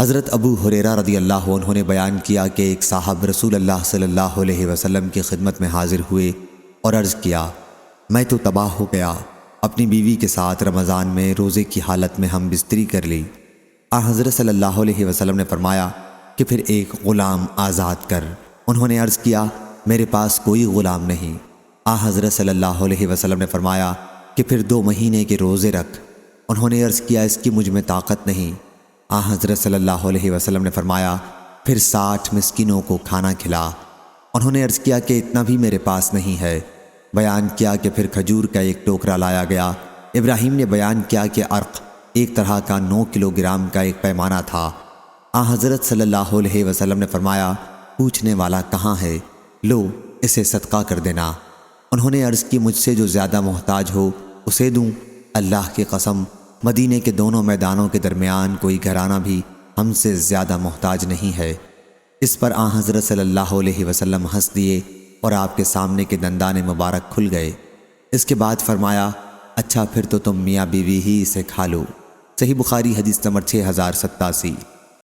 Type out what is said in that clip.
حضرت ابو ہریرہ رضی اللہ عنہ نے بیان کیا کہ ایک صاحب رسول اللہ صلی اللہ علیہ وسلم کی خدمت میں حاضر ہوئے اور عرض کیا، میں تو تباہ ہو گیا، اپنی بیوی کے ساتھ رمضان میں روزے کی حالت میں ہم بستری کر لی۔ حضرت صلی اللہ علیہ وسلم نے فرمایا کہ پھر ایک غلام آزاد کر۔ انہوں نے عرض کیا، میرے پاس کوئی غلام نہیں۔ حضرت صلی اللہ علیہ وسلم نے فرمایا کہ پھر 2 مہینے کے روزے رکھ۔ انہوں نے عرض کیا، اس کی مجھ میں طاقت نہیں۔ حضرت صلی اللہ علیہ وسلم نے فرمایا پھر 60 مسکینوں کو کھانا کھلا۔ انہوں نے عرض کیا کہ اتنا بھی میرے پاس نہیں ہے۔ بیان کیا کہ پھر کھجور کا ایک ٹوکرا لایا گیا۔ ابراہیم نے بیان کیا کہ عرق ایک طرح کا 9 کلو گرام کا ایک پیمانہ تھا۔ حضرت صلی اللہ علیہ وسلم نے فرمایا، پوچھنے والا کہاں ہے؟ لو اسے صدقہ کر دینا۔ انہوں نے عرض کی، مجھ سے جو زیادہ محتاج ہو اسے دوں؟ اللہ کی قسم، مدینے کے دونوں میدانوں کے درمیان کوئی گھرانہ بھی ہم سے زیادہ محتاج نہیں ہے۔ اس پر حضرت صلی اللہ علیہ وسلم ہنس دیے اور آپ کے سامنے کے دندان مبارک کھل گئے۔ اس کے بعد فرمایا، اچھا پھر تو تم میاں بیوی ہی اسے کھا لو۔ صحیح بخاری حدیث نمبر 6087۔